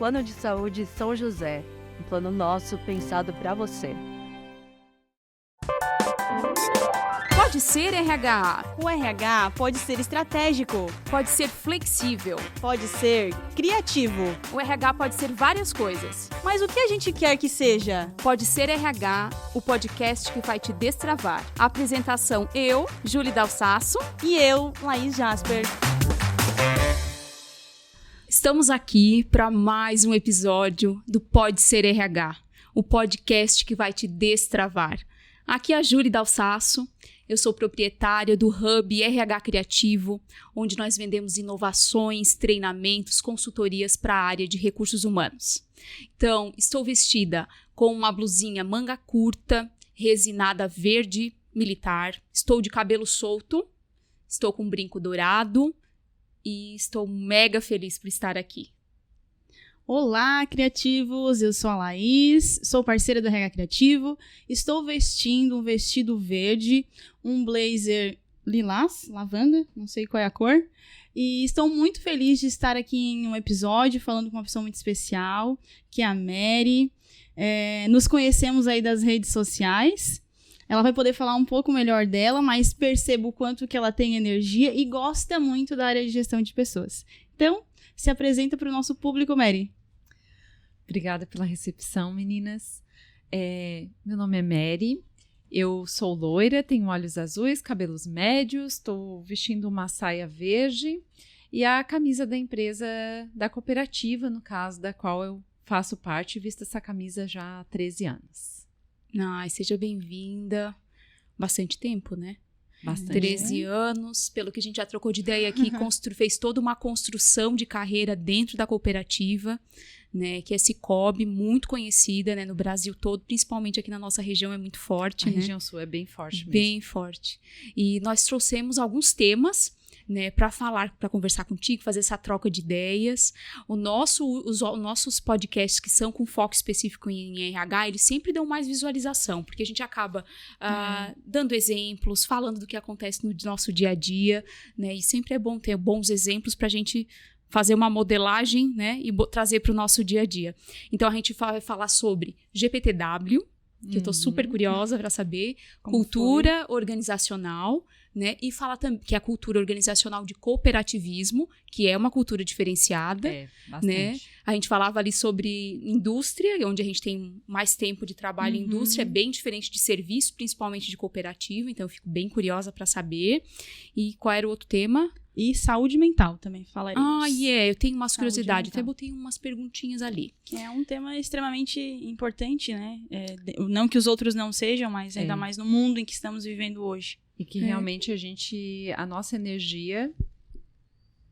Plano de Saúde São José, um plano nosso pensado para você. Pode ser RH. O RH pode ser estratégico, Pode ser flexível. pode ser criativo. O RH pode ser várias coisas. Mas o que a gente quer que seja? Pode ser RH, o podcast que vai te destravar. Apresentação eu, Júlia Dalsasso. E eu, Laís Jasper. Estamos aqui para mais um episódio do Pode Ser RH, o podcast que vai te destravar. Aqui é a Júlia Dalsasso, eu sou proprietária do Hub RH Criativo, onde nós vendemos inovações, treinamentos, consultorias para a área de recursos humanos. Então, estou vestida com uma blusinha manga curta, resinada verde militar, estou de cabelo solto, estou com um brinco dourado e estou mega feliz por estar aqui. Olá, criativos! Eu sou a Laís, sou parceira do RH Criativo. Estou vestindo um vestido verde, um blazer lilás, lavanda, não sei qual é a cor. E estou muito feliz de estar aqui em um episódio falando com uma pessoa muito especial, que é a Mary. Nos conhecemos aí das redes sociais. Ela vai poder falar um pouco melhor dela, mas percebo o quanto que ela tem energia e gosta muito da área de gestão de pessoas. Então, se apresenta para o nosso público, Mary. Obrigada pela recepção, meninas. Meu nome é Mary, eu sou loira, tenho olhos azuis, cabelos médios, estou vestindo uma saia verde e a camisa da empresa, da cooperativa, no caso, da qual eu faço parte, visto essa camisa já há 13 anos. Ai, seja bem-vinda. Bastante tempo, né? Bastante. 13 anos, pelo que a gente já trocou de ideia aqui, fez toda uma construção de carreira dentro da cooperativa, né, que é Cicobi, muito conhecida, né, no Brasil todo, principalmente aqui na nossa região é muito forte. A né? região sul é bem forte mesmo. Bem forte. E nós trouxemos alguns temas, né, para falar, para conversar contigo, fazer essa troca de ideias. Os nossos podcasts que são com foco específico em RH, eles sempre dão mais visualização, porque a gente acaba dando exemplos, falando do que acontece no nosso dia a dia, né, e sempre é bom ter bons exemplos para a gente fazer uma modelagem, né, e trazer para o nosso dia a dia. Então, a gente vai falar sobre GPTW, que eu estou super curiosa para saber, cultura organizacional, né, e fala também que é a cultura organizacional de cooperativismo, que é uma cultura diferenciada. Bastante. Né? A gente falava ali sobre indústria, onde a gente tem mais tempo de trabalho em indústria, é bem diferente de serviço, principalmente de cooperativa, então eu fico bem curiosa para saber. E qual era o outro tema? E saúde mental também falaremos. Eu tenho umas Saúde curiosidades, mental. até botei umas perguntinhas ali. Que é um tema extremamente importante, né? Não que os outros não sejam, mas ainda mais no mundo em que estamos vivendo hoje. E que realmente a nossa energia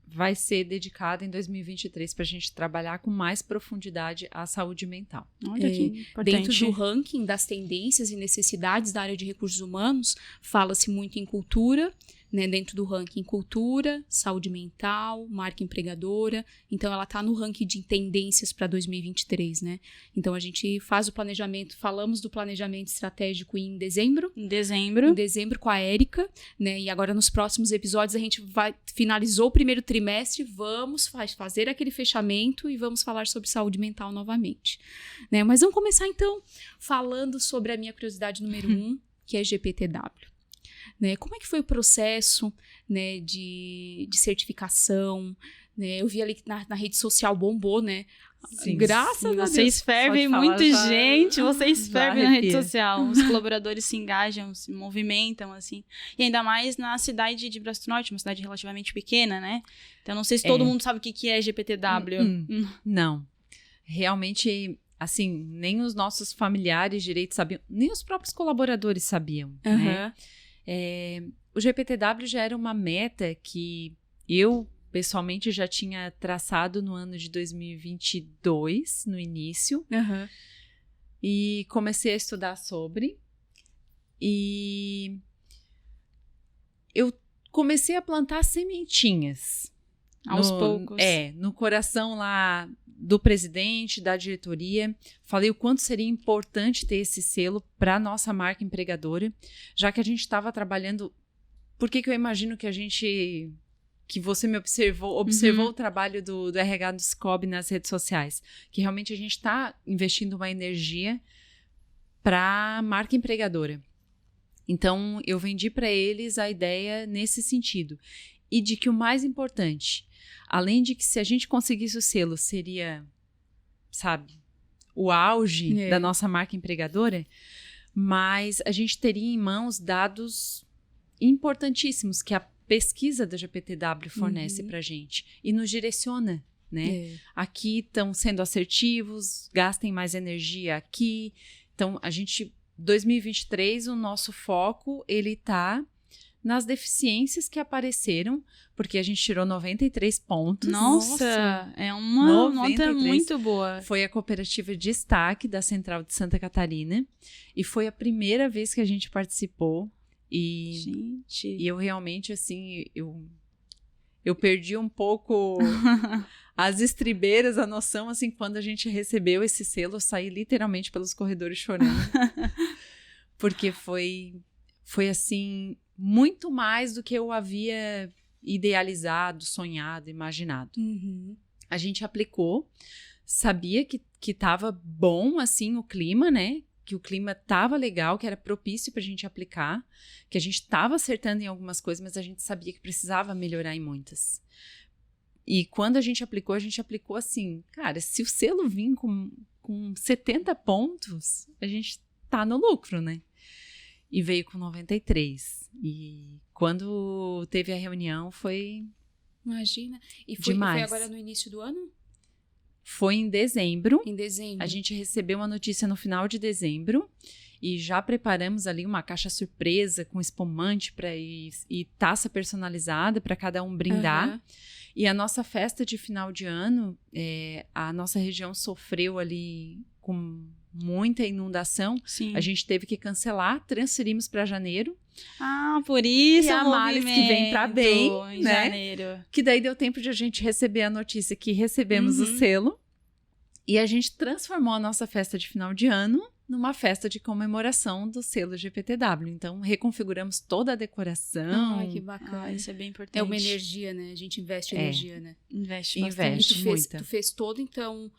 vai ser dedicada em 2023 para a gente trabalhar com mais profundidade a saúde mental. Olha que importante. Dentro do ranking das tendências e necessidades da área de recursos humanos, fala-se muito em cultura, né, dentro do ranking cultura, saúde mental, marca empregadora. Então, ela está no ranking de tendências para 2023, né? Então, a gente faz o planejamento, falamos do planejamento estratégico em dezembro. Em dezembro Com a Érica, né? E agora, nos próximos episódios, a gente finalizou o primeiro trimestre, vamos fazer aquele fechamento e vamos falar sobre saúde mental novamente. Né? Mas vamos começar, então, falando sobre a minha curiosidade número 1, que é GPTW. Né? Como é que foi o processo, né, de certificação? Né? Eu vi ali que na rede social bombou, né? Sim, Graças a Deus. Vocês fervem muito, gente. Vocês fervem na rede social. Os colaboradores se engajam, se movimentam, assim. E ainda mais na cidade de Braço do Norte, uma cidade relativamente pequena, né? Então, não sei se todo mundo sabe o que é GPTW. Não. Realmente, assim, nem os nossos familiares direito sabiam, nem os próprios colaboradores sabiam, né? O GPTW já era uma meta que eu, pessoalmente, já tinha traçado no ano de 2022, no início, e comecei a estudar sobre, e eu comecei a plantar sementinhas. Aos poucos. No coração lá do presidente, da diretoria. Falei o quanto seria importante ter esse selo para a nossa marca empregadora, já que a gente estava trabalhando. Por que eu imagino que a gente que você me observou o trabalho do RH do Cicobi nas redes sociais, que realmente a gente está investindo uma energia para a marca empregadora. Então, eu vendi para eles a ideia nesse sentido. E de que o mais importante, além de que se a gente conseguisse o selo, seria, sabe, o auge da nossa marca empregadora, mas a gente teria em mãos dados importantíssimos que a pesquisa da GPTW fornece para a gente e nos direciona, né? Aqui estão sendo assertivos, gastem mais energia aqui. Então, 2023, o nosso foco, ele tá nas deficiências que apareceram, porque a gente tirou 93 pontos. Nossa, é uma nota muito boa. Foi a cooperativa de destaque da Central de Santa Catarina e foi a primeira vez que a gente participou. E eu realmente, assim, eu perdi um pouco as estribeiras, a noção, assim, quando a gente recebeu esse selo, eu saí literalmente pelos corredores chorando. Porque foi, assim, muito mais do que eu havia idealizado, sonhado, imaginado. A gente aplicou, sabia que estava bom, assim, o clima, né? Que o clima estava legal, que era propício para a gente aplicar, que a gente estava acertando em algumas coisas, mas a gente sabia que precisava melhorar em muitas. E quando a gente aplicou assim, cara, se o selo vir com 70 pontos, a gente tá no lucro, né? E veio com 93. E quando teve a reunião foi... Imagina. E foi agora no início do ano? Foi em dezembro. Em dezembro. A gente recebeu uma notícia no final de dezembro e já preparamos ali uma caixa surpresa com espumante e taça personalizada para cada um brindar. E a nossa festa de final de ano, a nossa região sofreu ali com muita inundação. Sim. A gente teve que cancelar, transferimos para janeiro. Ah, por isso e a Males que vem para bem, em né? janeiro. Que daí deu tempo de a gente receber a notícia que recebemos o selo. E a gente transformou a nossa festa de final de ano numa festa de comemoração do selo GPTW. Então, reconfiguramos toda a decoração. Ai, que bacana. Isso é bem importante. É uma energia, né? A gente investe energia, né? Investe bastante. Muita. Tu fez todo, então...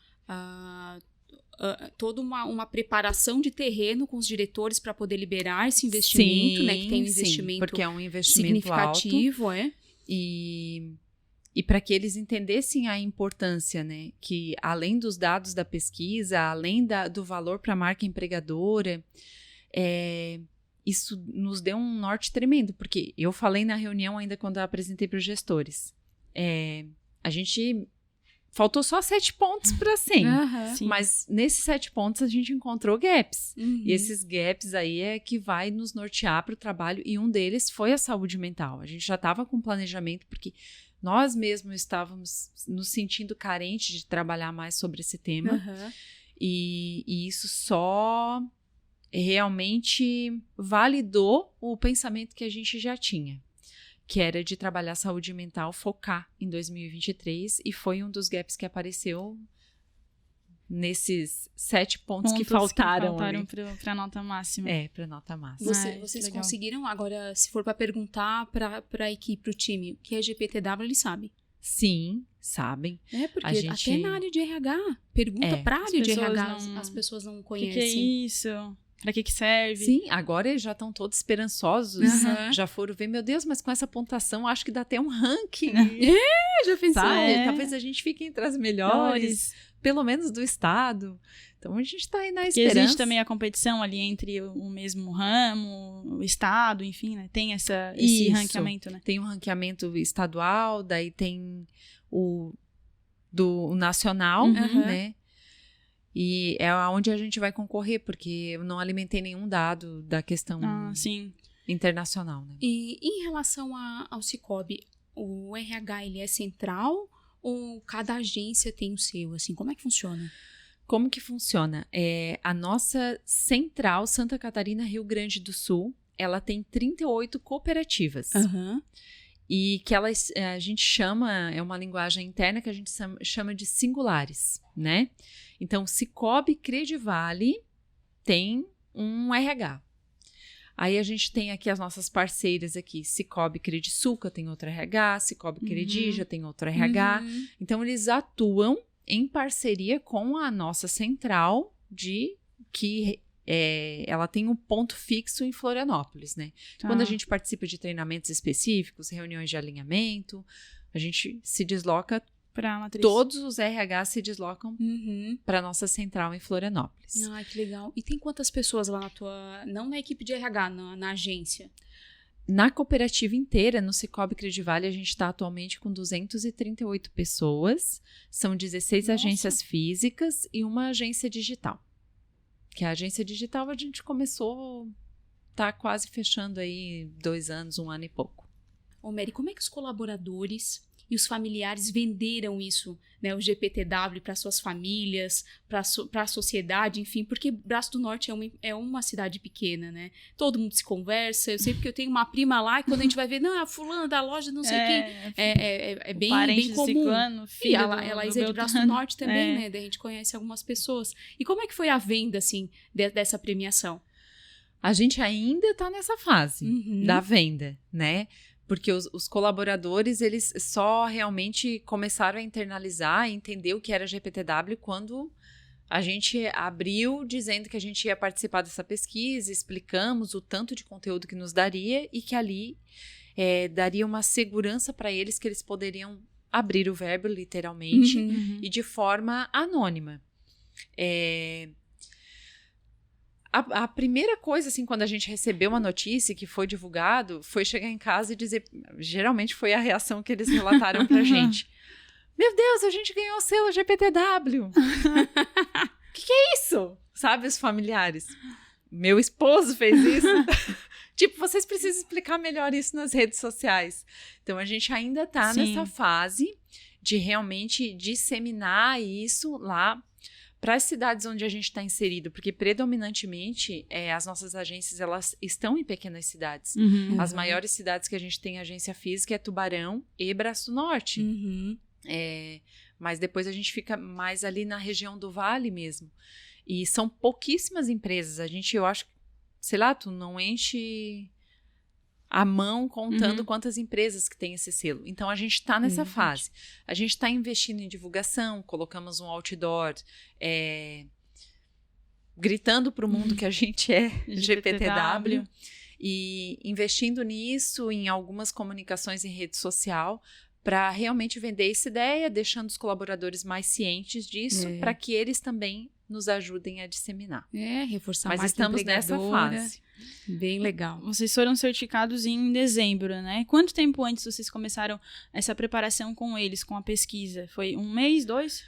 toda uma preparação de terreno com os diretores para poder liberar esse investimento, né? Que tem um investimento porque é um investimento significativo, alto. E para que eles entendessem a importância, né? Que além dos dados da pesquisa, além do valor para a marca empregadora, isso nos deu um norte tremendo, porque eu falei na reunião ainda quando eu apresentei para os gestores. A gente... Faltou só 7 pontos para 100. Mas nesses 7 pontos a gente encontrou gaps. E esses gaps aí é que vai nos nortear para o trabalho. E um deles foi a saúde mental. A gente já estava com planejamento, porque nós mesmos estávamos nos sentindo carentes de trabalhar mais sobre esse tema. E isso só realmente validou o pensamento que a gente já tinha, que era de trabalhar saúde mental, focar em 2023, e foi um dos gaps que apareceu nesses 7 pontos que faltaram para a nota máxima. Para a nota máxima. Vocês conseguiram, agora, se for para perguntar para a equipe, para o time, o que é GPTW, eles sabem? Sim, sabem. Porque até na área de RH, pergunta para a área de RH, as pessoas não conhecem. O que é isso? Pra que serve? Sim, agora eles já estão todos esperançosos. Já foram ver, meu Deus, mas com essa pontuação acho que dá até um ranking. Já pensou? Talvez a gente fique entre as melhores, pelo menos do estado. Então a gente tá aí na esperança. E existe também a competição ali entre o mesmo ramo, o estado, enfim, né? Tem esse ranqueamento, né? Tem um ranqueamento estadual, daí tem o nacional, né? E é onde a gente vai concorrer, porque eu não alimentei nenhum dado da questão internacional, né? E em relação ao Cicobi, o RH, ele é central ou cada agência tem o seu? Assim, como é que funciona? Como que funciona? A nossa central, Santa Catarina, Rio Grande do Sul, ela tem 38 cooperativas. E que a gente chama, é uma linguagem interna que a gente chama de singulares, né? Então, Cicobi Credivale tem um RH. Aí a gente tem aqui as nossas parceiras aqui, Sicoob Crediçuca tem outro RH, Sicoob Credija tem outro RH. Então, eles atuam em parceria com a nossa central que ela tem um ponto fixo em Florianópolis, né? Tá. Quando a gente participa de treinamentos específicos, reuniões de alinhamento, a gente se desloca, Pra matriz. todos os RH se deslocam para nossa central em Florianópolis. Ai, que legal. E tem quantas pessoas lá na tua... Não na equipe de RH, na agência? Na cooperativa inteira, no Sicoob Credivale, a gente está atualmente com 238 pessoas. São 16 Nossa. agências físicas e uma agência digital. Que a agência digital a gente começou, tá quase fechando aí 2 anos, 1 ano e pouco. Ô, Mary, como é que os colaboradores e os familiares venderam isso, né, o GPTW para suas famílias, para a sociedade, enfim, porque Braço do Norte é uma cidade pequena, né? Todo mundo se conversa. Eu sei porque eu tenho uma prima lá e quando a gente vai ver, não, é a fulana da loja, não sei quem, é bem, parente bem comum. ciclano, E filho ela do é de Braço do Beltrano. Norte também, né? Daí a gente conhece algumas pessoas. E como é que foi a venda, assim, dessa premiação? A gente ainda está nessa fase Uhum. da venda, né? Porque os colaboradores, eles só realmente começaram a internalizar e entender o que era GPTW quando a gente abriu dizendo que a gente ia participar dessa pesquisa, explicamos o tanto de conteúdo que nos daria e que ali daria uma segurança para eles que eles poderiam abrir o verbo, literalmente, e de forma anônima. A primeira coisa, assim, quando a gente recebeu uma notícia que foi divulgado, foi chegar em casa e dizer... Geralmente foi a reação que eles relataram pra gente. Meu Deus, a gente ganhou o selo GPTW. Que é isso? Sabe, os familiares. Meu esposo fez isso. Tipo, vocês precisam explicar melhor isso nas redes sociais. Então, a gente ainda tá nessa fase de realmente disseminar isso lá para as cidades onde a gente está inserido, porque predominantemente as nossas agências elas estão em pequenas cidades. As maiores cidades que a gente tem agência física é Tubarão e Braço do Norte. Mas depois a gente fica mais ali na região do Vale mesmo. E são pouquíssimas empresas. Eu acho, sei lá, tu não enche a mão contando quantas empresas que tem esse selo. Então, a gente está nessa fase. A gente está investindo em divulgação, colocamos um outdoor, gritando para o mundo que a gente é GPTW, e investindo nisso, em algumas comunicações em rede social, para realmente vender essa ideia, deixando os colaboradores mais cientes disso, para que eles também nos ajudem a disseminar. Reforçar Mas mais estamos nessa fase. Bem legal. Vocês foram certificados em dezembro, né? Quanto tempo antes vocês começaram essa preparação com eles, com a pesquisa? Foi 1 mês, 2?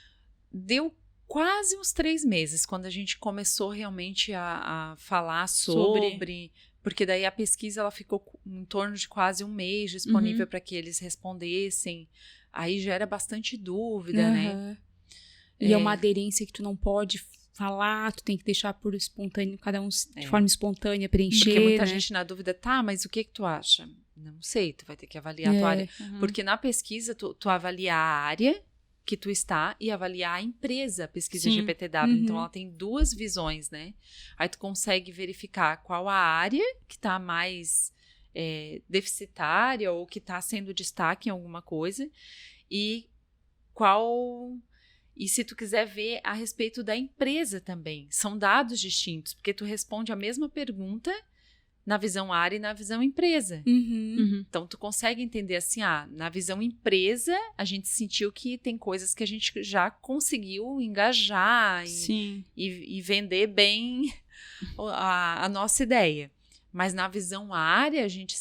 Deu quase uns 3 meses, quando a gente começou realmente a falar sobre... Porque daí a pesquisa ela ficou em torno de quase 1 mês disponível para que eles respondessem. Aí gera bastante dúvida, né? E é uma aderência que tu não pode falar, tu tem que deixar por espontâneo, cada um de forma espontânea preencher. Porque muita gente na dúvida, tá, mas o que tu acha? Não sei, tu vai ter que avaliar a tua área. Porque na pesquisa, tu avalia a área que tu está e avaliar a empresa, a pesquisa GPTW. Então, ela tem 2 visões, né? Aí tu consegue verificar qual a área que está mais deficitária ou que está sendo destaque em alguma coisa e E se tu quiser ver a respeito da empresa também, são dados distintos, porque tu responde a mesma pergunta na visão área e na visão empresa. Então, tu consegue entender assim, na visão empresa, a gente sentiu que tem coisas que a gente já conseguiu engajar e vender bem a nossa ideia. Mas na visão área, a gente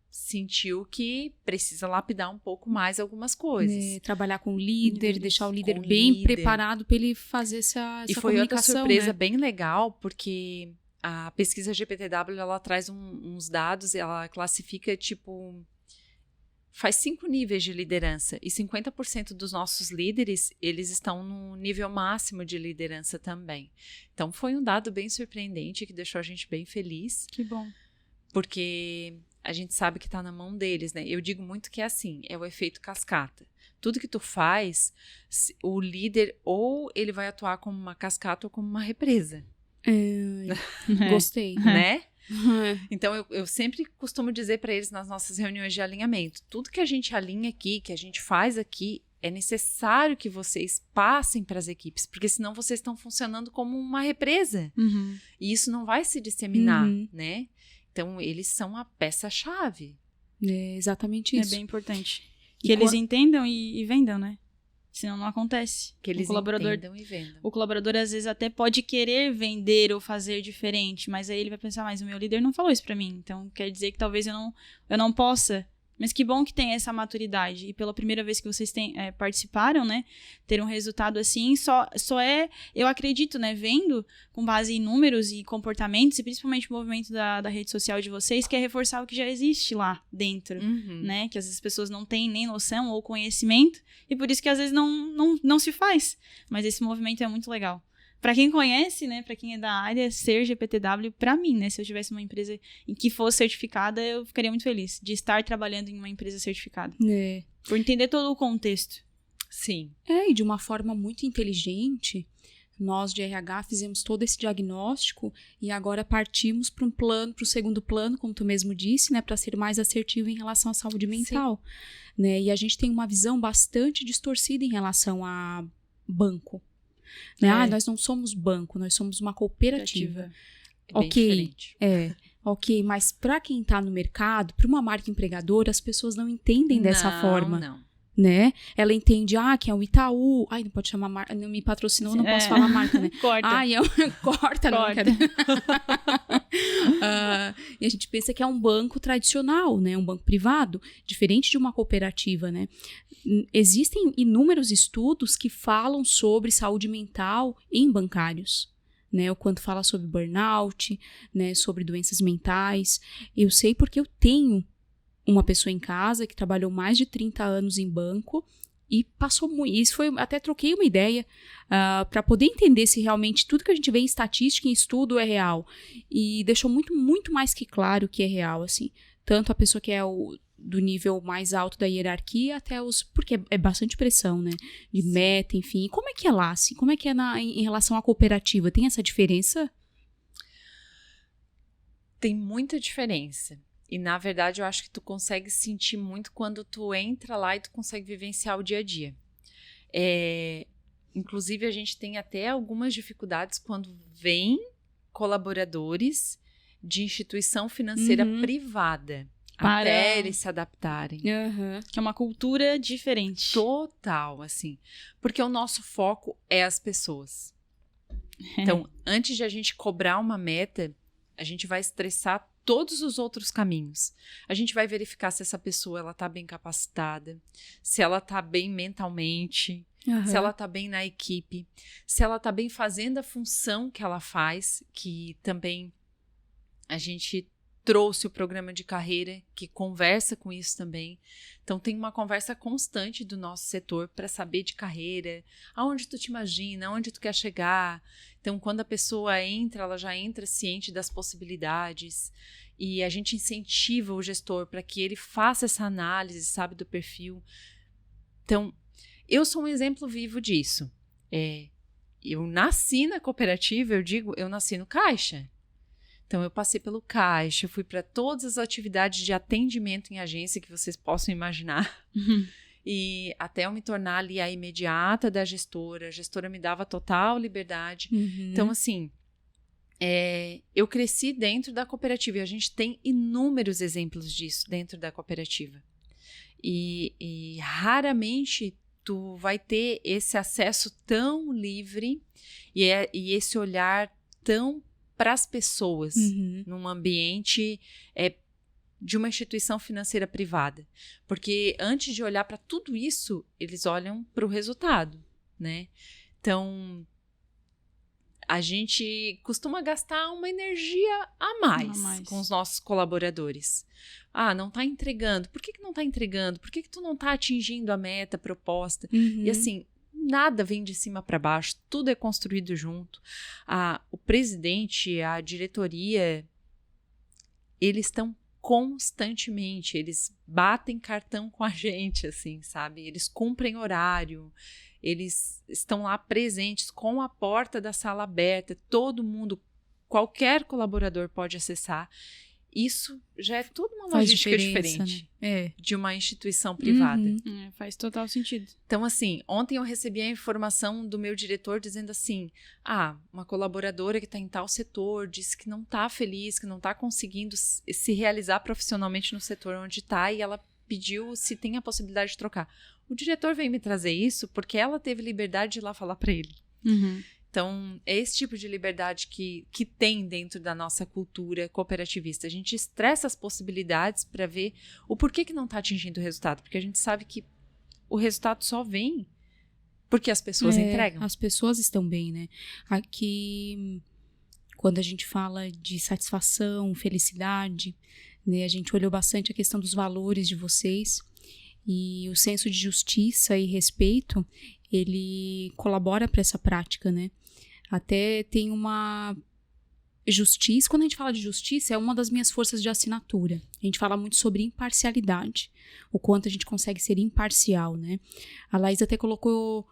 sentiu que precisa lapidar um pouco mais algumas coisas. Trabalhar com o líder, deixar o líder bem preparado para ele fazer essa comunicação. E foi outra surpresa bem legal, porque a pesquisa GPTW, ela traz uns dados, ela classifica, faz 5 níveis de liderança, e 50% dos nossos líderes, eles estão no nível máximo de liderança também. Então, foi um dado bem surpreendente, que deixou a gente bem feliz. Que bom. Porque a gente sabe que está na mão deles, né? Eu digo muito que é assim, é o efeito cascata. Tudo que tu faz, o líder ou ele vai atuar como uma cascata ou como uma represa. Gostei. Né? Então, eu sempre costumo dizer para eles nas nossas reuniões de alinhamento, tudo que a gente alinha aqui, que a gente faz aqui, é necessário que vocês passem para as equipes, porque senão vocês estão funcionando como uma represa. E isso não vai se disseminar, né? Então, eles são a peça-chave. É exatamente isso. É bem importante. Que eles entendam e vendam, né? Senão não acontece. Que eles entendam e vendam. O colaborador, às vezes, até pode querer vender ou fazer diferente, mas aí ele vai pensar, mas o meu líder não falou isso pra mim. Então, quer dizer que talvez eu não possa. Mas que bom que tem essa maturidade. E pela primeira vez que vocês participaram, né? Ter um resultado assim, só é, eu acredito, né? Vendo com base em números e comportamentos, e principalmente o movimento da rede social de vocês, que é reforçar o que já existe lá dentro, né? Que às vezes as pessoas não têm nem noção ou conhecimento, e por isso que às vezes não se faz. Mas esse movimento é muito legal. Pra quem conhece, né, pra quem é da área, ser GPTW, pra mim, né, se eu tivesse uma empresa em que fosse certificada, eu ficaria muito feliz de estar trabalhando em uma empresa certificada. Por entender todo o contexto. Sim. E de uma forma muito inteligente, nós de RH fizemos todo esse diagnóstico e agora partimos para o segundo plano, como tu mesmo disse, né, para ser mais assertivo em relação à saúde mental. Né, e a gente tem uma visão bastante distorcida em relação a banco. Né? Nós não somos banco, nós somos uma cooperativa. É bem diferente. Ok, mas para quem está no mercado, para uma marca empregadora, as pessoas não entendem dessa forma. Não. Né? Ela entende, que é o Itaú. Não pode chamar marca, não me patrocinou, não posso falar marca, né? Corta. Corta, não quero. E a gente pensa que é um banco tradicional, né? Um banco privado, diferente de uma cooperativa, né? Existem inúmeros estudos que falam sobre saúde mental em bancários. Né, o quanto fala sobre burnout, né, sobre doenças mentais. Eu sei porque eu tenho uma pessoa em casa que trabalhou mais de 30 anos em banco e passou muito. Isso foi, até troquei uma ideia para poder entender se realmente tudo que a gente vê em estatística e em estudo é real. E deixou muito, muito mais que claro que é real, assim. Tanto a pessoa que é do nível mais alto da hierarquia até os... Porque é bastante pressão, né? De meta, enfim. E como é que é lá, assim? Como é que é em relação à cooperativa? Tem essa diferença? Tem muita diferença. E, na verdade, eu acho que tu consegue sentir muito quando tu entra lá e tu consegue vivenciar o dia a dia. Inclusive, a gente tem até algumas dificuldades quando vem colaboradores de instituição financeira privada. Até eles se adaptarem. Que é uma cultura diferente. Total, assim. Porque o nosso foco é as pessoas. Então, antes de a gente cobrar uma meta, a gente vai estressar todos os outros caminhos. A gente vai verificar se essa pessoa ela tá bem capacitada, se ela tá bem mentalmente, se ela tá bem na equipe, se ela tá bem fazendo a função que ela faz, que também a gente trouxe o programa de carreira que conversa com isso também. Então, tem uma conversa constante do nosso setor para saber de carreira, aonde tu te imagina, aonde tu quer chegar. Então, quando a pessoa entra, ela já entra ciente das possibilidades e a gente incentiva o gestor para que ele faça essa análise, sabe, do perfil. Então, eu sou um exemplo vivo disso. Eu nasci na cooperativa, eu nasci no Caixa. Então, eu passei pelo Caixa, fui para todas as atividades de atendimento em agência que vocês possam imaginar. E até eu me tornar ali a imediata da gestora. A gestora me dava total liberdade. Então, assim, eu cresci dentro da cooperativa. E a gente tem inúmeros exemplos disso dentro da cooperativa. E raramente tu vai ter esse acesso tão livre e esse olhar tão para as pessoas num ambiente de uma instituição financeira privada. Porque antes de olhar para tudo isso, eles olham para o resultado, né? Então, a gente costuma gastar uma energia a mais com os nossos colaboradores. Não está entregando. Por que não está entregando? Por que tu não está atingindo a meta proposta? E assim, nada vem de cima para baixo, tudo é construído junto. O presidente, a diretoria, eles estão constantemente, eles batem cartão com a gente, assim, sabe? Eles cumprem horário, eles estão lá presentes com a porta da sala aberta, todo mundo qualquer colaborador pode acessar. Isso já é toda uma Faz logística diferença, diferente né? de uma instituição privada. Faz total sentido. Então, assim, ontem eu recebi a informação do meu diretor dizendo assim, uma colaboradora que está em tal setor disse que não está feliz, que não está conseguindo se realizar profissionalmente no setor onde está, e ela pediu se tem a possibilidade de trocar. O diretor veio me trazer isso porque ela teve liberdade de ir lá falar para ele. Então, é esse tipo de liberdade que tem dentro da nossa cultura cooperativista. A gente estressa as possibilidades para ver o porquê que não está atingindo o resultado. Porque a gente sabe que o resultado só vem porque as pessoas entregam. As pessoas estão bem, né? Aqui, quando a gente fala de satisfação, felicidade, né, a gente olhou bastante a questão dos valores de vocês. E o senso de justiça e respeito, ele colabora para essa prática, né? Até tem uma justiça. Quando a gente fala de justiça, é uma das minhas forças de assinatura. A gente fala muito sobre imparcialidade, o quanto a gente consegue ser imparcial, né? A Laís até colocou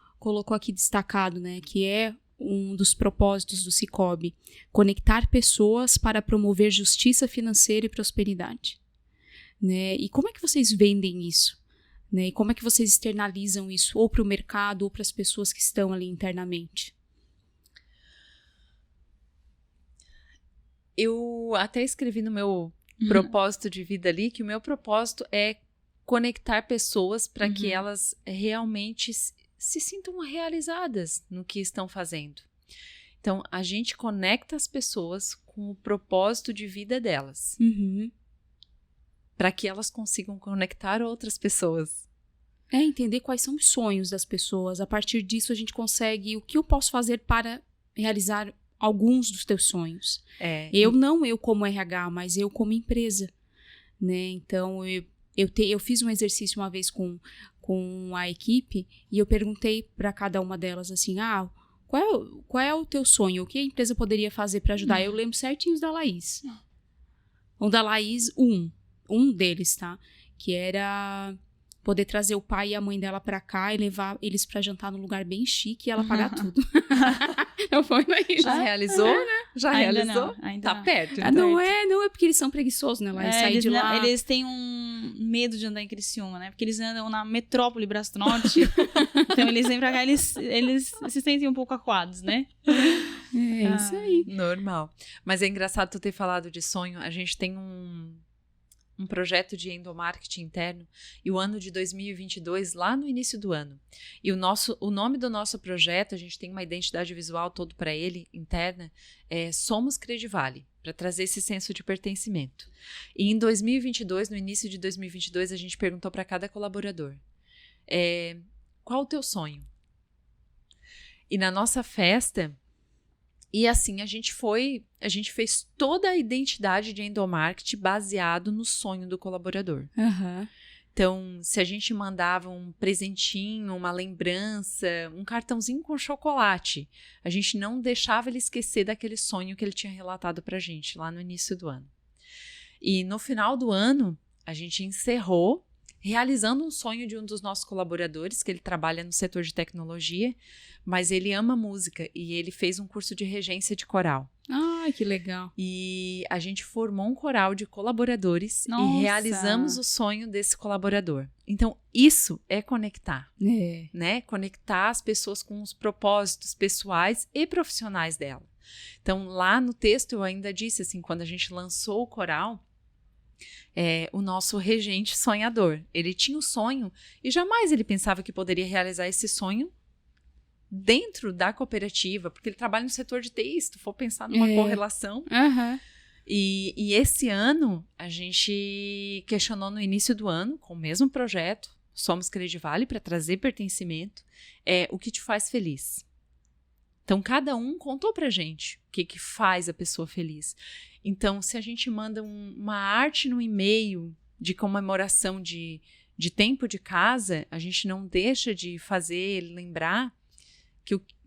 aqui destacado, né, que é um dos propósitos do Sicoob, conectar pessoas para promover justiça financeira e prosperidade, né? E como é que vocês vendem isso? Né? E como é que vocês externalizam isso, ou para o mercado, ou para as pessoas que estão ali internamente? Eu até escrevi no meu propósito de vida ali que o meu propósito é conectar pessoas para que elas realmente se sintam realizadas no que estão fazendo. Então, a gente conecta as pessoas com o propósito de vida delas. Para que elas consigam conectar outras pessoas. Entender quais são os sonhos das pessoas. A partir disso, a gente consegue o que eu posso fazer para realizar alguns dos teus sonhos. Eu como RH, mas eu como empresa, né? Então, eu fiz um exercício uma vez com a equipe e eu perguntei para cada uma delas assim, qual é o teu sonho? O que a empresa poderia fazer para ajudar? Eu lembro certinho da Laís. O da Laís, um deles, tá? Que era poder trazer o pai e a mãe dela pra cá e levar eles pra jantar num lugar bem chique e ela pagar tudo. Foi Laís. Já realizou? Já ainda realizou? Não, ainda tá não. perto. Então. Não é porque eles são preguiçosos, né? Lá sair de lá. Eles têm um medo de andar em Criciúma, né? Porque eles andam na metrópole Braço Norte. Então eles vêm pra cá, eles se sentem um pouco acuados, né? É isso aí. Normal. Mas é engraçado tu ter falado de sonho. A gente tem um projeto de endomarketing interno e o ano de 2022 lá no início do ano. E o nome do nosso projeto, a gente tem uma identidade visual todo para ele, interna, Somos Credivale, para trazer esse senso de pertencimento. E em 2022, no início de 2022, a gente perguntou para cada colaborador, qual o teu sonho? E na nossa festa, e assim, a gente fez toda a identidade de endomarketing baseado no sonho do colaborador. Então, se a gente mandava um presentinho, uma lembrança, um cartãozinho com chocolate, a gente não deixava ele esquecer daquele sonho que ele tinha relatado pra gente lá no início do ano. E no final do ano, a gente encerrou realizando um sonho de um dos nossos colaboradores, que ele trabalha no setor de tecnologia, mas ele ama música e ele fez um curso de regência de coral. Ai, que legal. E a gente formou um coral de colaboradores Nossa. E realizamos o sonho desse colaborador. Então, isso é conectar, né? Conectar as pessoas com os propósitos pessoais e profissionais dela. Então, lá no texto eu ainda disse assim, quando a gente lançou o coral, o nosso regente sonhador. Ele tinha o sonho e jamais ele pensava que poderia realizar esse sonho dentro da cooperativa, porque ele trabalha no setor de TI, se tu for pensar numa correlação. E esse ano, a gente questionou no início do ano, com o mesmo projeto, Somos Credivale, para trazer pertencimento, o que te faz feliz. Então, cada um contou pra gente o que faz a pessoa feliz. Então, se a gente manda uma arte no e-mail de comemoração de tempo de casa, a gente não deixa de fazer ele lembrar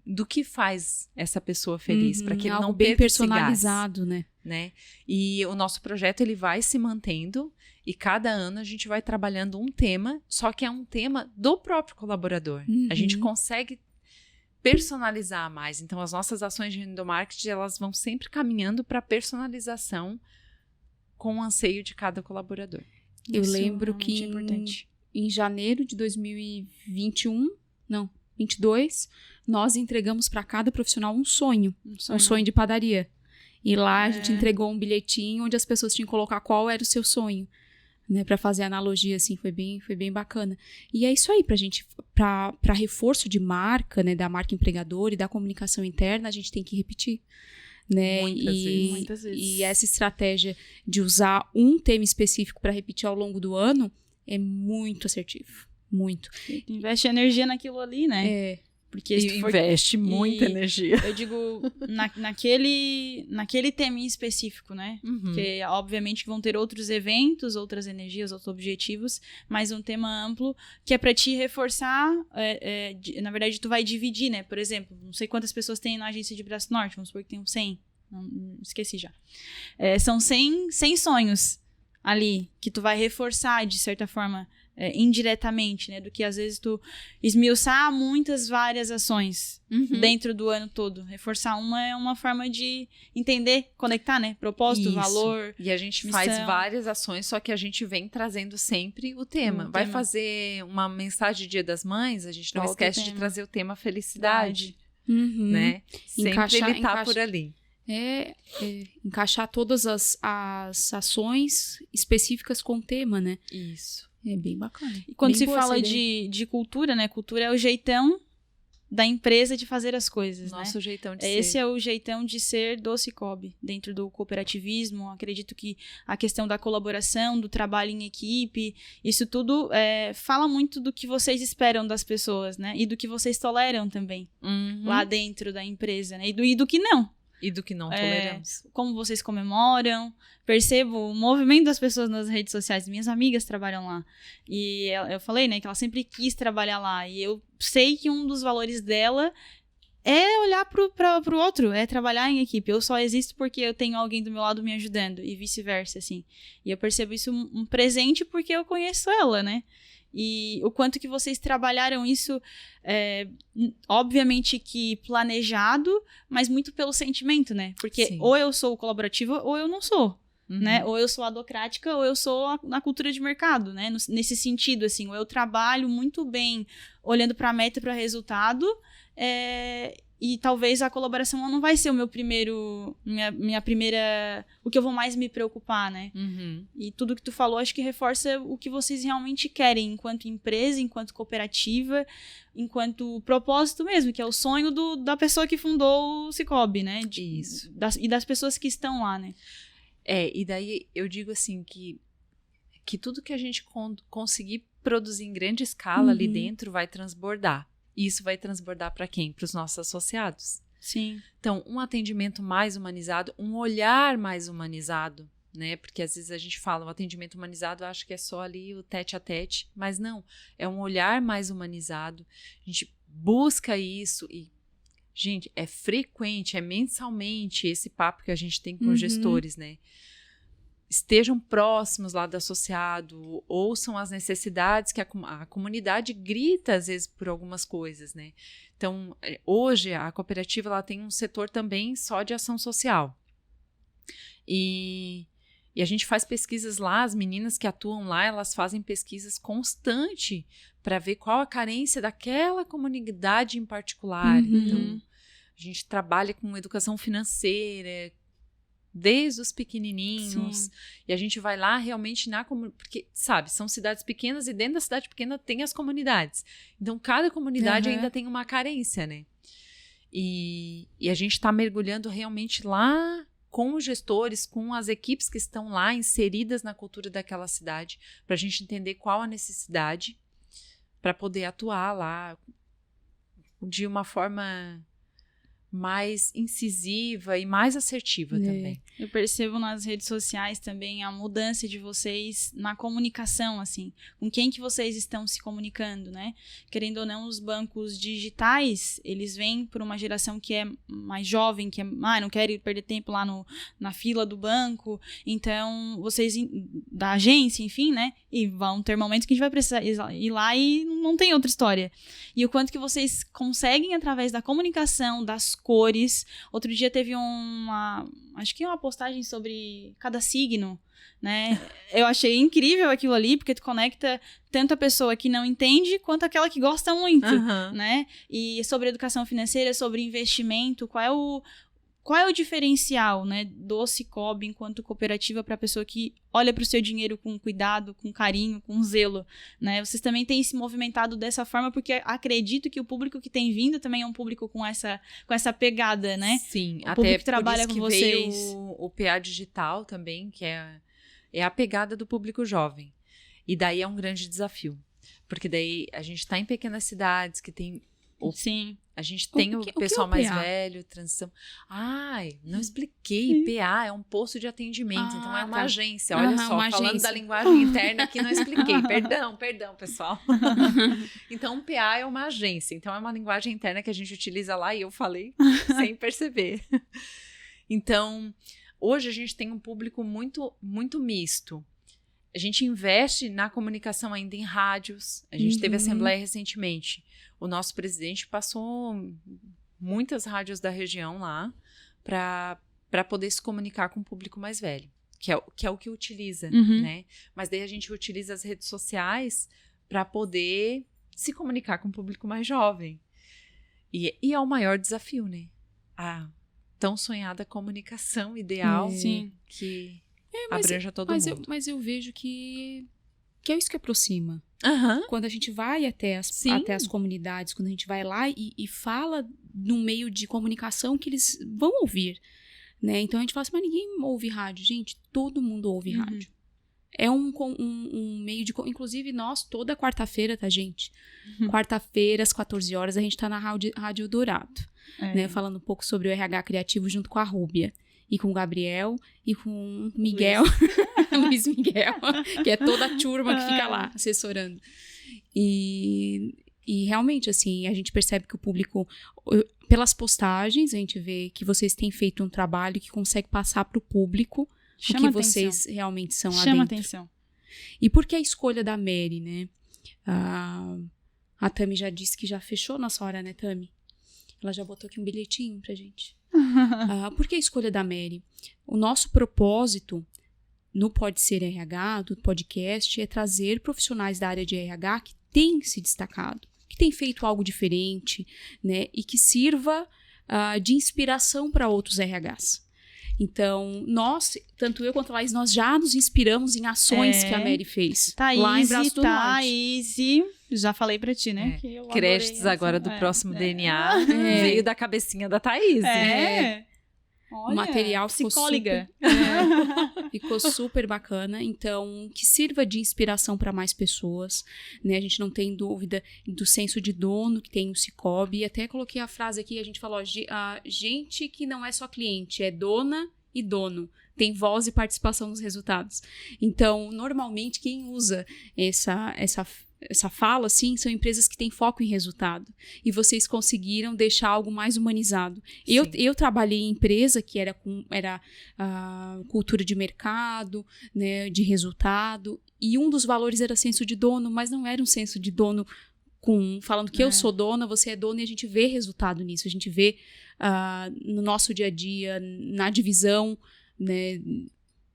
do que faz essa pessoa feliz, para que ele não bem perca personalizado, esse gás, né? E o nosso projeto ele vai se mantendo e cada ano a gente vai trabalhando um tema, só que é um tema do próprio colaborador. A gente consegue personalizar mais. Então, as nossas ações de endomarketing, elas vão sempre caminhando para personalização com o anseio de cada colaborador. Eu Isso lembro realmente que é importante. em janeiro de 2022, nós entregamos para cada profissional um sonho de padaria. E lá a gente entregou um bilhetinho onde as pessoas tinham que colocar qual era o seu sonho, né, para fazer analogia, assim, foi bem bacana. E é isso aí, pra gente, para reforço de marca, né, da marca empregadora e da comunicação interna, a gente tem que repetir, né? Muitas vezes. E essa estratégia de usar um tema específico para repetir ao longo do ano é muito assertivo, muito. Investe energia naquilo ali, né? Porque se tu for... investe muita energia. Eu digo, naquele tema em específico, né? Porque, obviamente, vão ter outros eventos, outras energias, outros objetivos, mas um tema amplo que é pra te reforçar, na verdade, tu vai dividir, né? Por exemplo, não sei quantas pessoas tem na agência de Braço Norte, vamos supor que tem 100. Não, esqueci já. São 100 sonhos ali, que tu vai reforçar, de certa forma, indiretamente, né? Do que às vezes tu esmiuçar várias ações dentro do ano todo. Reforçar uma é uma forma de entender, conectar, né? Propósito, valor. E a gente missão. faz várias ações, só que a gente vem trazendo sempre o tema. Vai fazer uma mensagem de Dia das Mães, a gente não esquece de trazer o tema felicidade, né? Sempre ele tá por ali. Encaixar todas as ações específicas com o tema, né? Isso. É bem bacana. E quando bem se fala de cultura, né? Cultura é o jeitão da empresa de fazer as coisas, Nosso jeitão de Esse ser. é o jeitão de ser do Sicoob. Dentro do cooperativismo, acredito que a questão da colaboração, do trabalho em equipe, isso tudo fala muito do que vocês esperam das pessoas, né? E do que vocês toleram também lá dentro da empresa, né? E do que não. E do que não toleramos. Como vocês comemoram. Percebo o movimento das pessoas nas redes sociais. Minhas amigas trabalham lá. E eu falei, né, que ela sempre quis trabalhar lá. E eu sei que um dos valores dela é olhar pro outro, é trabalhar em equipe. Eu só existo porque eu tenho alguém do meu lado me ajudando. E vice-versa, assim. E eu percebo isso um presente porque eu conheço ela, né? E o quanto que vocês trabalharam isso, obviamente que planejado, mas muito pelo sentimento, né? Porque Sim. ou eu sou colaborativa ou eu não sou, né? Ou eu sou adocrática ou eu sou na cultura de mercado, né? Nesse sentido, assim, ou eu trabalho muito bem olhando para a meta e para o resultado, e talvez a colaboração não vai ser o meu minha primeira, o que eu vou mais me preocupar, né? E tudo que tu falou, acho que reforça o que vocês realmente querem, enquanto empresa, enquanto cooperativa, enquanto propósito mesmo, que é o sonho da pessoa que fundou o Sicoob, né? Isso. E das pessoas que estão lá, né? E daí eu digo assim que tudo que a gente conseguir produzir em grande escala ali dentro vai transbordar. E isso vai transbordar para quem? Para os nossos associados. Sim. Então, um atendimento mais humanizado, um olhar mais humanizado, né? Porque às vezes a gente fala, o atendimento humanizado, acho que é só ali o tete a tete, mas não, é um olhar mais humanizado. A gente busca isso e, gente, é frequente, é mensalmente esse papo que a gente tem com os gestores, né? Estejam próximos lá do associado, ouçam as necessidades que a comunidade grita, às vezes, por algumas coisas, né? Então, hoje, a cooperativa ela tem um setor também só de ação social. E a gente faz pesquisas lá, as meninas que atuam lá, elas fazem pesquisas constantes para ver qual a carência daquela comunidade em particular. Então, a gente trabalha com educação financeira, desde os pequenininhos. Sim. E a gente vai lá realmente na comunidade, porque, sabe, são cidades pequenas e dentro da cidade pequena tem as comunidades. Então, cada comunidade ainda tem uma carência, né? E a gente está mergulhando realmente lá com os gestores, com as equipes que estão lá inseridas na cultura daquela cidade, para a gente entender qual a necessidade para poder atuar lá de uma forma mais incisiva e mais assertiva também. Eu percebo nas redes sociais também a mudança de vocês na comunicação, assim, com quem que vocês estão se comunicando, né? Querendo ou não, os bancos digitais, eles vêm por uma geração que é mais jovem, que não quer perder tempo lá na fila do banco, então vocês, da agência, enfim, né? E vão ter momentos que a gente vai precisar ir lá e não tem outra história. E o quanto que vocês conseguem, através da comunicação, das cores. Outro dia teve acho que uma postagem sobre cada signo, né? Eu achei incrível aquilo ali, porque tu conecta tanto a pessoa que não entende, quanto aquela que gosta muito, né? E sobre educação financeira, sobre investimento, qual é o diferencial, né, do Sicoob enquanto cooperativa para a pessoa que olha para o seu dinheiro com cuidado, com carinho, com zelo, né? Vocês também têm se movimentado dessa forma, porque acredito que o público que tem vindo também é um público com essa pegada, né? Sim, o até público que trabalha por isso com que vocês. veio o PA Digital também, que é a pegada do público jovem. E daí é um grande desafio, porque daí a gente está em pequenas cidades que tem... Sim. A gente tem o pessoal mais velho, transição. Não expliquei. PA é um posto de atendimento, então é uma agência. Olha só, falando da linguagem interna que não expliquei. Perdão, pessoal. Então, PA é uma agência, então é uma linguagem interna que a gente utiliza lá e eu falei sem perceber. Então, hoje a gente tem um público muito, muito misto. A gente investe na comunicação ainda em rádios. A gente teve assembleia recentemente. O nosso presidente passou muitas rádios da região lá para poder se comunicar com o público mais velho, que é o que utiliza, né? Mas daí a gente utiliza as redes sociais para poder se comunicar com o público mais jovem. E é o maior desafio, né? A tão sonhada comunicação ideal que abranja todo mundo. Mas eu vejo que é isso que aproxima. Quando a gente vai até as comunidades, quando a gente vai lá e fala num meio de comunicação que eles vão ouvir, né? Então a gente fala assim, mas ninguém ouve rádio. Gente, todo mundo ouve rádio. É um meio de... Inclusive nós, toda quarta-feira, tá, gente? Quarta-feira, às 14 horas, a gente tá na Rádio Dourado, né? Falando um pouco sobre o RH criativo junto com a Rúbia. E com o Gabriel, e com o Miguel, Luiz Miguel, que é toda a turma que fica lá, assessorando. E realmente, assim, a gente percebe que o público, pelas postagens, a gente vê que vocês têm feito um trabalho que consegue passar para o público o que vocês realmente são lá dentro. Chama atenção. E por que a escolha da Mary, né? A Tami já disse que já fechou nossa hora, né, Tami? Ela já botou aqui um bilhetinho pra gente. Por que a escolha da Mary? O nosso propósito no Pode Ser RH, do podcast, é trazer profissionais da área de RH que têm se destacado, que têm feito algo diferente, né? E que sirva de inspiração para outros RHs. Então, tanto eu quanto a Laís, nós já nos inspiramos em ações que a Mary fez. Lá em Braço do Norte. Já falei pra ti, né? Que eu créditos agora do próximo DNA veio da cabecinha da Thaís. Olha, o material ficou super bacana. Então, que sirva de inspiração para mais pessoas, né? A gente não tem dúvida do senso de dono que tem o Sicoob. Até coloquei a frase aqui, a gente falou, gente que não é só cliente, é dona e dono. Tem voz e participação nos resultados. Então, normalmente, quem usa essa fala, assim, são empresas que têm foco em resultado. E vocês conseguiram deixar algo mais humanizado. Eu trabalhei em empresa que era cultura de mercado, né, de resultado. E um dos valores era senso de dono, mas não era um senso de dono falando que eu sou dona, você é dono, e a gente vê resultado nisso. A gente vê no nosso dia a dia, na divisão, né,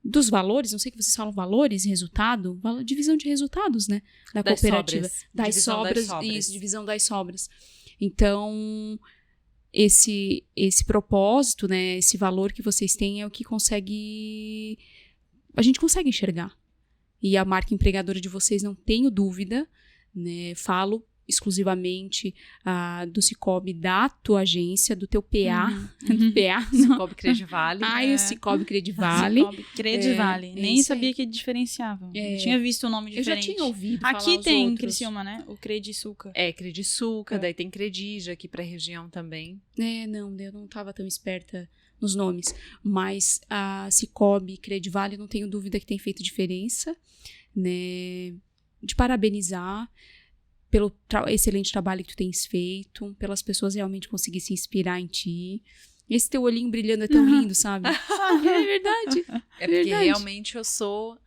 dos valores, não sei o que vocês falam, valores, resultado, divisão de resultados, né, da cooperativa. Das sobras. Isso, divisão das sobras. Então, esse propósito, né, esse valor que vocês têm é o que a gente consegue enxergar. E a marca empregadora de vocês, não tenho dúvida, né, falo exclusivamente do Cicobi da tua agência, do teu PA. Do PA. Cicobi Credivale. O Cicobi Credivale. Cicobi Credivale. Nem sabia que diferenciava. Tinha visto o nome diferente. Eu já tinha ouvido falar Aqui os tem outros. Criciúma, né? O Crediçuca. Crediçuca, daí tem Credija aqui pra região também. Não, eu não estava tão esperta nos nomes. Mas a Cicobi Credivale, não tenho dúvida que tem feito diferença, né? De parabenizar pelo excelente trabalho que tu tens feito, pelas pessoas realmente conseguirem se inspirar em ti. Esse teu olhinho brilhando é tão lindo, sabe? É verdade. É porque realmente eu sou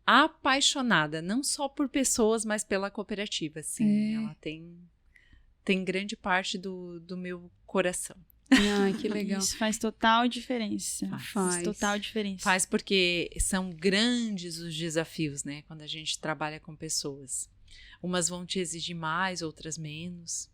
apaixonada, não só por pessoas, mas pela cooperativa, assim. Ela tem grande parte do meu coração. Ai, que legal. Isso faz total diferença. Faz total diferença. Faz porque são grandes os desafios, né? Quando a gente trabalha com pessoas. Umas vão te exigir mais, outras menos.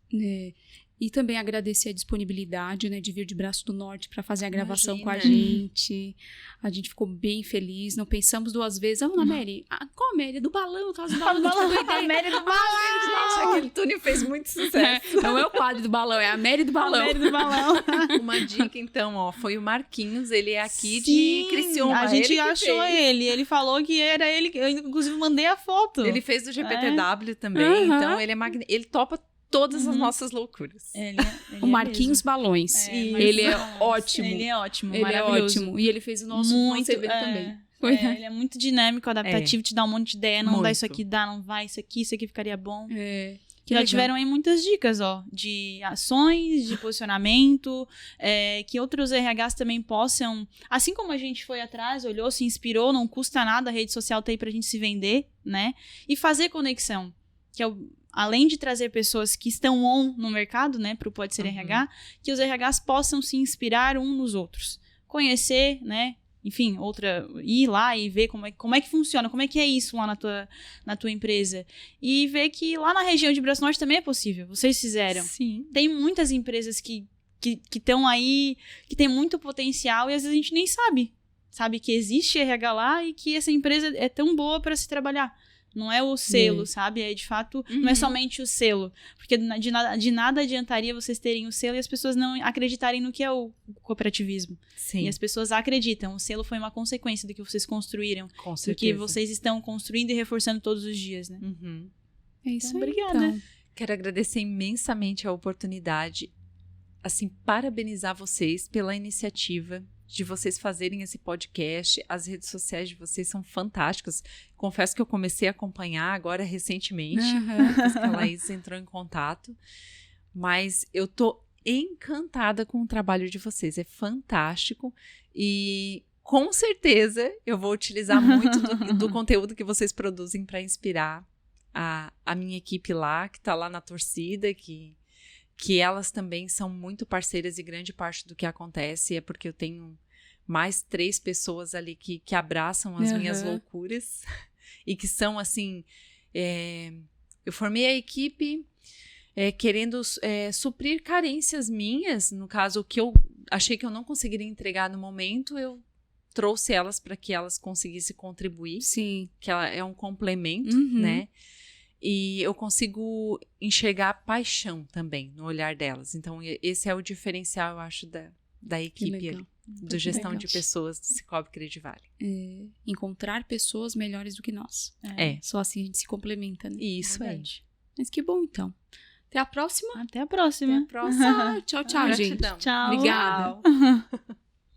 E também agradecer a disponibilidade, né, de vir de Braço do Norte para fazer a gravação com a gente. A gente ficou bem feliz, não pensamos duas vezes. Vamos lá, Mary. Qual a Mary? Do balão, do balão. A Mary do balão. Nossa, aquele túnel fez muito sucesso. Não é o quadro do balão, é a Mary do balão. A Mary do balão. Uma dica, então, foi o Marquinhos, ele é aqui de Criciúma. A gente achou ele falou que era ele, eu inclusive mandei a foto. Ele fez do GPTW também, então ele é ele topa todas as nossas loucuras. O Marquinhos Balões. Ele é ótimo. Ele é ótimo, ele maravilhoso. É ótimo. E ele fez o nosso evento também. Ele é muito dinâmico, adaptativo, te dá um monte de ideia. Não muito. dá isso aqui, não vai isso aqui ficaria bom. Que já legal. tiveram aí muitas dicas, de ações, de posicionamento, que outros RHs também possam, assim como a gente foi atrás, olhou, se inspirou, não custa nada, a rede social tá aí pra gente se vender, né? E fazer conexão, que é além de trazer pessoas que estão no mercado, né, pro Pode Ser RH, que os RHs possam se inspirar uns nos outros. Conhecer, né, enfim, ir lá e ver como é que funciona, como é que é isso lá na tua empresa. E ver que lá na região de Braço Norte também é possível, vocês fizeram. Sim. Tem muitas empresas que estão aí, que tem muito potencial e às vezes a gente nem sabe que existe RH lá e que essa empresa é tão boa para se trabalhar. Não é o selo, sabe? É de fato, não é somente o selo. Porque de nada adiantaria vocês terem o selo e as pessoas não acreditarem no que é o cooperativismo. Sim. E as pessoas acreditam. O selo foi uma consequência do que vocês construíram. Com certeza. Do que vocês estão construindo e reforçando todos os dias, né? É isso então, aí, obrigada. então. Quero agradecer imensamente a oportunidade, assim, parabenizar vocês pela iniciativa de vocês fazerem esse podcast. As redes sociais de vocês são fantásticas. Confesso que eu comecei a acompanhar agora recentemente, depois que a Laís entrou em contato. Mas eu tô encantada com o trabalho de vocês. É fantástico. E com certeza eu vou utilizar muito do conteúdo que vocês produzem para inspirar a minha equipe lá, que está lá na torcida, que elas também são muito parceiras e grande parte do que acontece é porque eu tenho mais 3 pessoas ali que abraçam as minhas loucuras e que são assim, eu formei a equipe querendo suprir carências minhas, no caso, o que eu achei que eu não conseguiria entregar no momento, eu trouxe elas para que elas conseguissem contribuir. Sim. Que ela é um complemento, né? E eu consigo enxergar paixão também no olhar delas. Então, esse é o diferencial, eu acho, da equipe ali, do gestão de pessoas do Cicobi Credivale. Encontrar pessoas melhores do que nós. Só assim a gente se complementa, né? Isso aí. Mas que bom, então. Até a próxima. Até a próxima. Tchau, tchau, gente. Gratidão. Tchau. Obrigada. Tchau.